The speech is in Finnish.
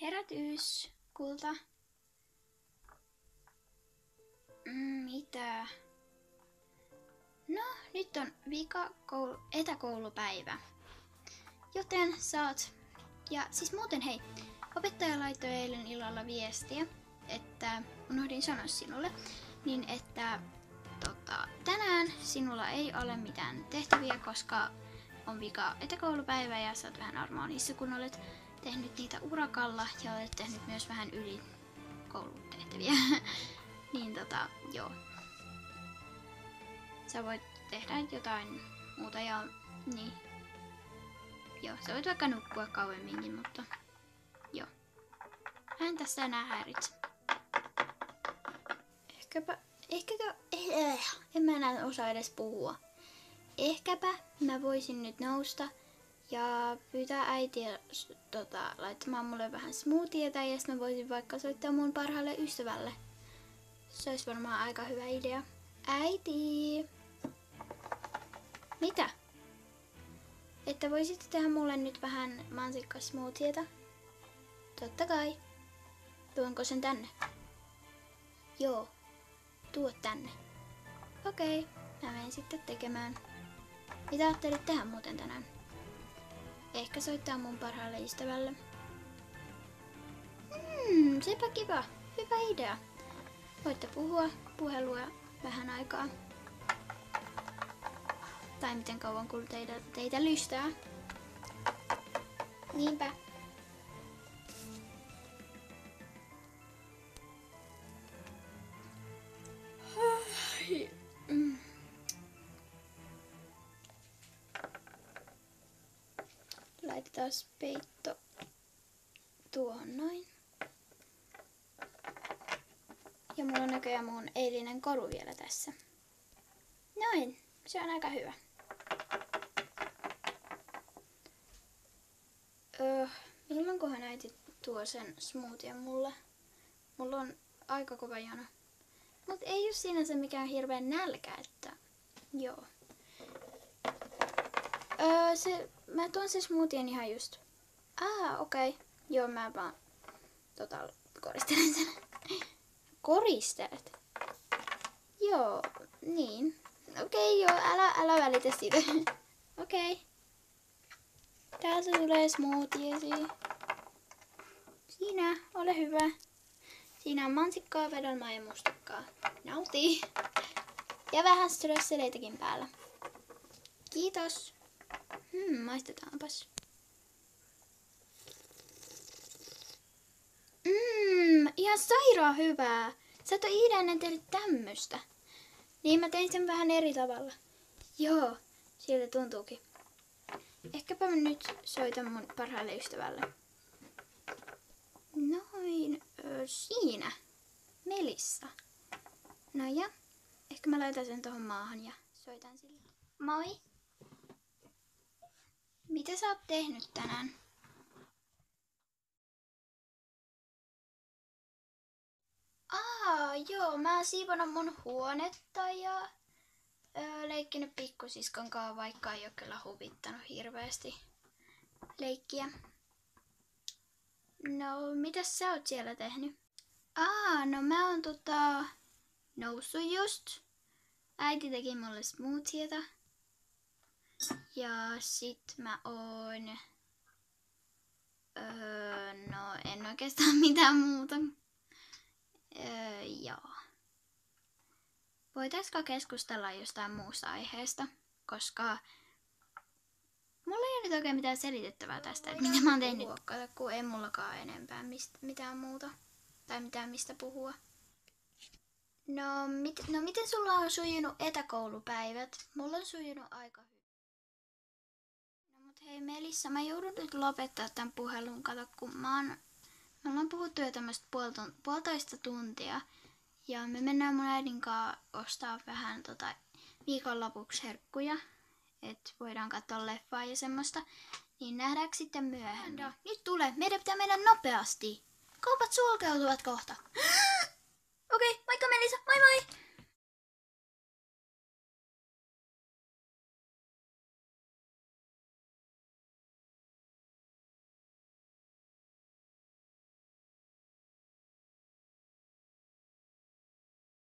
Herätys, kulta. Mitä? No, nyt on etäkoulupäivä. Joten saat... Ja siis muuten hei, opettaja laittoi eilen illalla viestiä, että unohdin sanoa sinulle, niin että tänään sinulla ei ole mitään tehtäviä, koska on etäkoulupäivä ja saat vähän armoa niissä, kun olet tehnyt niitä urakalla ja olet tehnyt myös vähän yli koulutehtäviä. Niin joo. Sä voit tehdä jotain muuta ja niin. Joo, sä voit vaikka nukkua kauemminkin, mutta joo. Hän tässä enää häiritse. En mä enää osaa edes puhua. Ehkäpä mä voisin nyt nousta ja pyytää äitiä laittamaan mulle vähän smoothieta ja sitten mä voisin vaikka soittaa mun parhaalle ystävälle. Se olisi varmaan aika hyvä idea. Äiti! Mitä? Että voisitte tehdä mulle nyt vähän mansikkasmoothieta? Totta kai. Tuonko sen tänne? Joo. Tuo tänne. Okei, mä menen sitten tekemään. Mitä ajattelit tehdä muuten tänään? Ehkä soittaa mun parhaalle ystävälle. Sepä kiva. Hyvä idea. Voitte puhua puhelua vähän aikaa. Tai miten kauan kun teitä lystää. Niinpä. Laitetaan peitto tuohon noin. Ja mulla on näköjään mun eilinen koru vielä tässä. Noin, se on aika hyvä. Milloinkohan äiti tuo sen smoothien mulle? Mulla on aika kova jano. Mut ei oo sinänsä mikään hirveän nälkä, että joo. Mä tuon sen smoothien ihan just. Okei. Joo, mä vaan koristelen sen. Koristelet? Joo, niin. Okei, joo, älä välitä siitä. Okei. Täältä tulee smoothiesi. Siinä, ole hyvä. Siinä on mansikkaa, vedelmaa ja mustikkaa. Nauti. Ja vähän strösseleitäkin päällä. Kiitos. Maistetaanpas. Ihan sairaan hyvää. Sä et oo ikinä ennen tehnyt tämmöstä. Niin mä tein sen vähän eri tavalla. Joo, siltä tuntuukin. Ehkäpä mä nyt soitan mun parhaalle ystävälle. Noin, siinä. Melissa. No ja, ehkä mä laitan sen tohon maahan ja soitan sille. Moi. Mitä sä oot tehnyt tänään? Joo, mä oon siivonut mun huonetta ja leikkinyt pikkusiskon kanssa, vaikka ei oo kyllä huvittanut hirveästi leikkiä. No, mitäs sä oot siellä tehnyt? No mä oon noussut just. Äiti teki mulle smoothieta. Ja sit mä oon... no en oikeastaan mitään muuta. Joo. Voitaisko keskustella jostain muusta aiheesta? Koska mulla ei ole nyt oikein mitään selitettävää tästä, että mitä mä oon tehnyt. Kun ei mullakaan enempää mitään muuta. Tai mitään mistä puhua. No miten sulla on sujunut etäkoulupäivät? Mulla on sujunut aika hyvin. No mut hei Melissa, mä joudun nyt lopettaa tämän puhelun, kato kun me ollaan puhuttu jo tämmöistä puolitoista tuntia. Ja me mennään mun äidin kanssa ostaa vähän viikonlopuksi herkkuja. Et voidaan katsoa leffaa ja semmoista. Niin nähdäänkö sitten myöhemmin? Nyt tulee, meidän pitää mennä nopeasti. Kaupat sulkeutuvat kohta. Okei, moikka Melissa, moi moi!